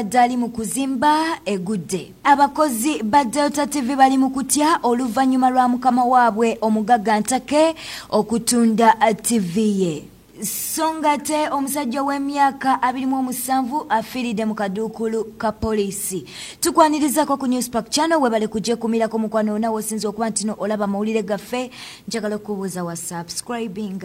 Dali mu kuzimba egudde. Abakozi ba Delta TV bali mu kutya oluvannyuma lwa mukama waabwe omugagga Ntake okutunda TV ye. Songate omusajja w'emyaka 27 afiridde mu kaduukulu ka poliisi. Tukwanirizako ku Newspark channel webale kujje kumirako mukwano nawo osinza okuba ntino olaba mawulire gaffe njagala okubuuza wa subscribing.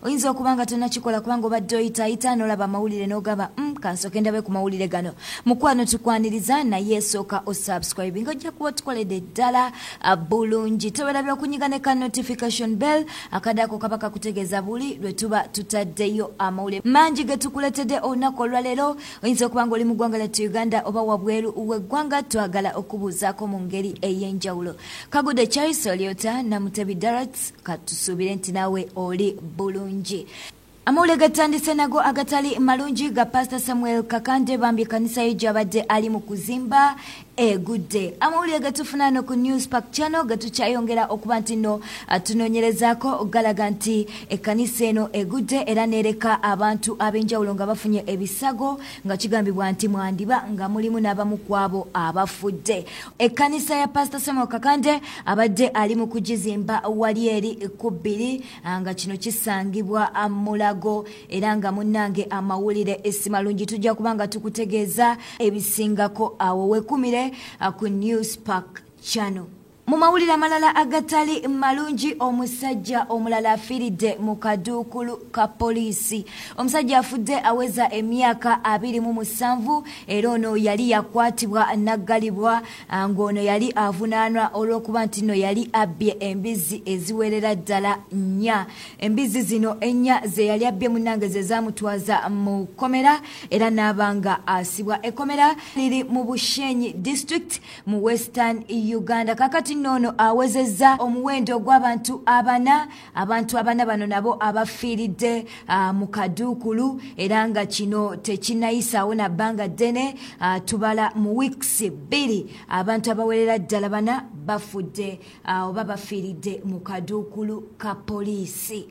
Oyinza okubanga tonnakikola kubanga obadde oyitaayita n'olaba mawulire n'ogamba kansooke ndabe ku mawulire gano. Mukwano tukwaniriza naye esooka osubscribing ojja kuba tukoledde ddala bulungi. Towerabye okunyiga ne ka notification bell akadako kaba kakutegeeza buli lwe tuba tutaddeyo amawulire mangi ge tukuletedde olunaku olwaleero. Oyinza okubanga oli mu ggwanga lyattu Uganda oba wabweru w'eggwanga twagala okubuuzaako mu ngeri ey'enjawulo. Kagude Charles Oliota na Mutebi Darats katusuubire nti nawe oli bulungi. Amawulire gatandise nago agatali malungi ga Pastor Samuel Kakande bambye kanisa ye gy'abadde ali mu kuzimba egudde. Amawulire gatufuna no ku Newspark channel gatukyayongera okuba nti no tunoonyerezaako galaga nti ekkanisa eno egudde era nereka abantu ab'enjawulo nga bafunye ebisago nga kigambibwa nti mwandiba nga mulimu n'abamu kwabo abafudde. Ekkanisa ya Pastor Samuel Kakande abadde ali mu kugizimba wali eri ku 2 nga kino kisangibwa Mulago era nga munnange amawulire esimalungi tujja kubanga tukutegeeza ebisingako awo wekumire ku Newspark channel. Mu mawulire amalala agatali malungi omusajja omulala afiridde mu kaduukulu ka poliisi. Omusajja afudde aweza emyaka 27 era ono yali yakwatibwa naggalibwa ng'ono yali avunaanwa olw'okuba nti no yali abbye embizi eziwerera ddala 4. Embizi zino 4 ze yali abbye munnange ze zaamutwaza mu kkomera era n'abanga asibwa. Ekkomera liri mu Bushenyi district mu Western Uganda. Kakati nono awezezza omuwendo gw'abantu abana. Abantu abana bano nabo abafiiridde mu kaduukulu era nga kino tekinayisaawo na bbanga ddene. Tubala mu weeks 2 abantu abawerera ddala bana bafudde oba bafiiridde mu kaduukulu ka poliisi.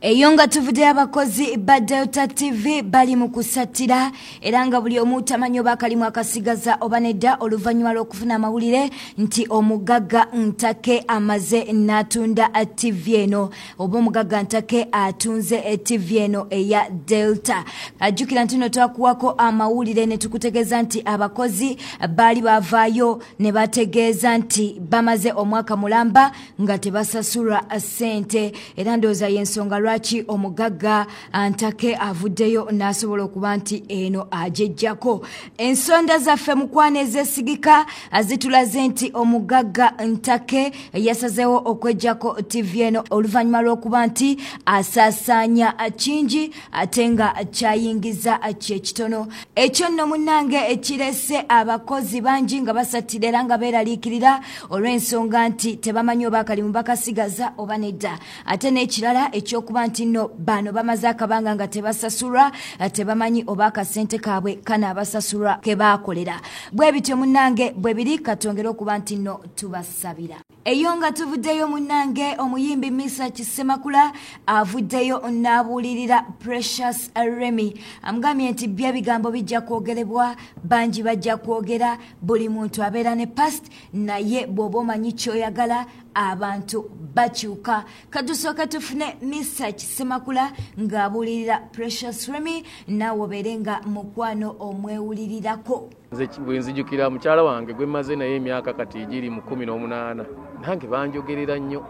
Eyo nga tuvudde abakozi ba Delta TV bali mu kusattira era nga buli omu tamanyi oba akalimu akasigaza oba nedda oluvannyuma lw'okufuna amawulire nti omugagga Ntake amaze n'atunda TV eno oba omugagga Ntake atunze TV eno eya Delta. Ajjukira nti no twakuwako amawulire ne tukutegeeza nti abakozi baali bavaayo ne bategeeza nti bamaze omwaka mulamba nga tebasasulwa ssente era ndowooza y'ensonga lwaki omugagga Ntake avuddeyo n'asobola okuba nti eno ajejjako. Ensonda zaffe mukwana ezesigika zitulaze nti omugagga Ntake yasazeewo okwejjako TV eno oluvannyuma lw'okuba nti asaasaanya kingi ate nga kyayingiza kyekitono. Ekyo nno munnange ekirese abakozi bangi nga basattira era nga beeraliikirira olw'ensonga nti tebamanyi oba akalimu bakasigaza oba nedda. Ate n'ekirala ekyokuba nti no bano bamaze akabanga nga tebasasulwa tebamanyi oba akasente kaabwe kanaabasasulwa ke baakolera. Bwe bityo munnange bwe biri katongera okuba nti no tubasabira. Eyo nga tuvuddeyo munnange omuyimbi Misa Kisemakula avuddeyo n'abuulirira Precious Remy. Amugambye nti bya bigambo bijja kwogerebwa bangi bajja kwogera buli muntu abeera ne past naye bw'oba omanyi ky'oyagala abantu bakyuka. Katusooka tufune Misa Kisemakula ng'abuulirira Precious Remy naawe obeere nga mukwano omwewulirirako. Nze bwe nzijukira mukyala wange gwe maze naye emyaka kati giri mu 18 nange banjogerera nnyo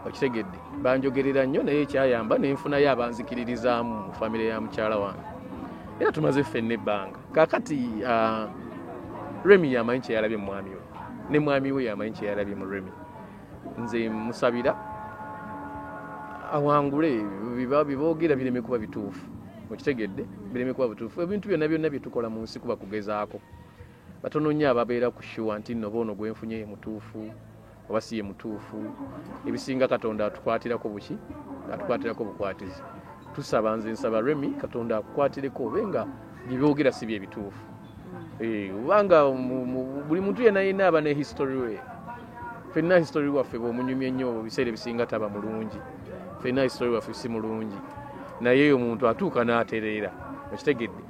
okitegedde banjogerera nnyo naye ekyayamba nenfunayo abanzikiririzaamu mu famire ya mukyala wange era tumaze ffenna ebbanga kakati Remy yamanyi kyeyalabye mu mwami we ne mwami we yamanyi kyeyalabye mu Remy. Nze musabira awangule biboogera bireme kuba bituufu okitegedde bireme kuba bituufu. Ebintu byonna byonna bye tukola mu nsi kuba kugezaako batono nnyo ababeera ku shuwa nti nno boono gwe nfunye ye mutuufu oba si ye mutuufu. Ebisinga Katonda atukwatirako buki atukwatirako bukwatizi. Tusaba nze nsaba Remy Katonda akukwatireko obe nga biboogera si bye bituufu. Kubanga buli muntu yenna aba ne history we. Fenna history waffe bw'omunyumye nnyo biseera ebisinga taba mulungi. Fenna history waffe si mulungi naye omuntu atuuka n'atereera okitegedde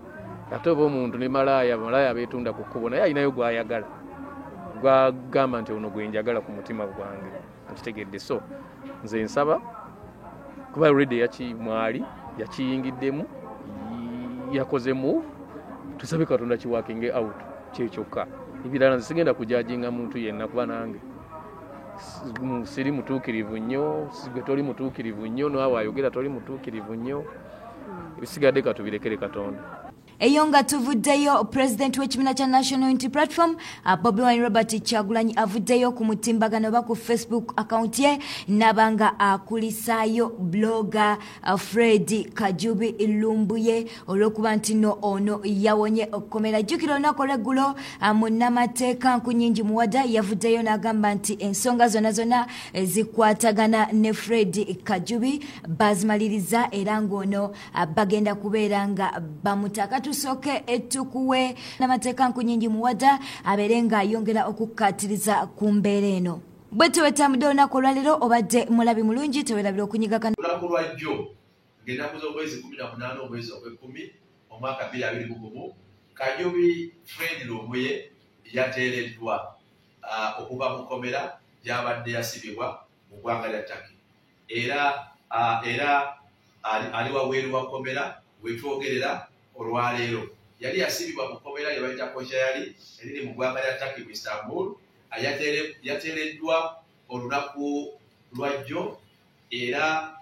ate oba omuntu ne malaya beetunda ku kkubo naye alinayo gwayagala gwagamba nti ono gwe njagala ku mutima gwange okitegedde. So nze nsaba kuba already mwali yakiyingiddemu yakoze move, tusabe Katonda kiwakinge out kyekyokka. Ebirala nze sigenda kujajinga muntu yenna kuba nange siri mutuukirivu nnyo, gwe toli mutuukirivu nnyo, naawe ayogera toli mutuukirivu nnyo. Ebisigadde katubirekere Katonda. Eyo nga tuvuddeyo President w'ekibiina kya National Unity Platform Bobi Wine Robert Kyagulanyi avuddeyo ku mutimbagano oba ku Facebook account ye nabanga akulisaayo blogger Fred Kajubi Lumbuye olw'okuba nti no ono yawonye okukomera. Jjukira olunaku olw'eggulo munnamateeka Nkunyingi Muwada yavuddeyo n'agamba nti ensonga zonna zikwatagana ne Fred Kajubi bazimaliriza era ng'ono bagenda kubeera nga bamutaka. Tusoke etukuwe n'amateeka Nkunyingi Muwada abeere ng'ayongera okukkatiriza ku mbeera eno. Bwe tewetambudde olunaku olwaleero obadde mulabi mulungi tewerabira okunyiga kano. Olunaku lwa jjo ng'ennaku z'omwezi 18 omwezi ogw'ekkumi omwaka 2021 Kajubi Fred Lumbuye yateereddwa okuva mu kkomera gy'abadde yasibibwa mu ggwanga lya Turkey. Era ali wabweru wa kkomera wetwogerera olwaleero. Yali yasibibwa mu kkomera lye bayita Koshayali eriri mu ggwanga lya Turkey mu Istanbul. Yateereddwa olunaku lwa jjo era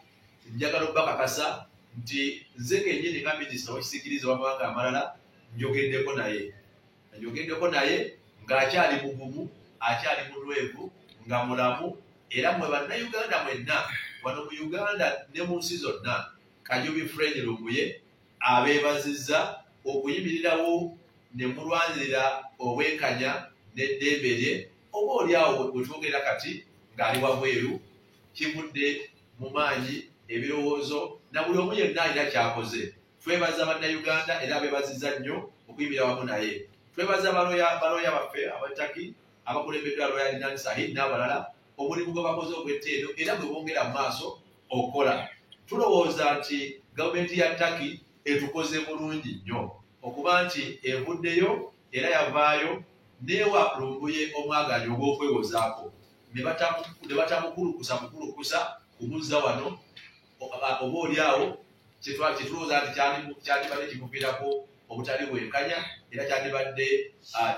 njagala obbakakasa nti nze kennyini nga minisita w'ekisikiriza w'amawanga amalala njogeddeko naye ng'akyali mugumu, akyali mulwevu, nga mulamu, era mwe bannayuganda mwenna wano mu Uganda ne mu nsi zonna Kajubi Fred Lumbuye abeebazizza okuyimirirawo ne mulwanirira obwenkanya n'eddembe lye. Oba oliawo bwe twogera kati ng'ali wabweru kivudde mu maanyi ebirowoozo na buli omu yenna alina kyakoze. Twebaza bannayuganda era abeebazizza nnyo okuyimirira wamu naye. Twebaza balooya baffe abataki abakulembeddwa Lawyer Adnan Said n'abalala omulimu gwe bakoze ogw'etteeno era gwe bongera mu maaso okukola. Tulowooza nti gavumenti ya Turkey etukoze bulungi nnyo okuba nti evuddeyo era yavaayo neewa Lumbuye omwaganyi ogw'okwewozaako ne batamukulukusa kumuzza wano. Oba oliawo kyetulowooza nti kyandibadde kimuviirako obutali bwenkanya era kyandibadde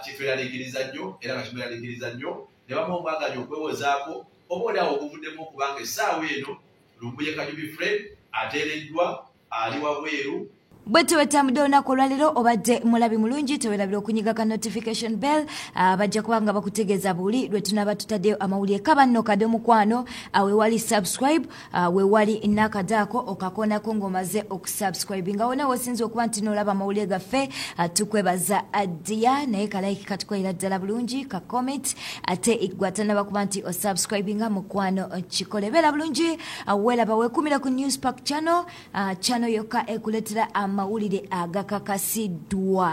kitweraliikiriza nnyo era nga kimweraliikiriza nnyo ne bamuwa omwaganyi okwewozaako. Oba oliawo oguvuddemu okubanga essaawa eno Lumbuye Kajubi Fred ateereddwa ali wabweru. Bwe tewetambudde olunaku olwaleero obadde mulabi mulungi tewerabira okunyiga ka notification bell bajja kuba nga bakutegeeza buli lwe tunaba tutaddeyo amawulire. Kaba nno kadde mukwano wewali subscribe wewali n'akadaako okakoonako ng'omaze okusubscribe nga wona wosinza okuba nti n'olaba amawulire gaffe tukwebaza addiya naye kalayiki katukolera ddala bulungi ka comment ate gwatanaba kuba nti osubscribinga mukwano kikole. Beera bulungi weeraba weekumira ku Newspark channel yokka ekuleetera amawulire agakakasiddwa.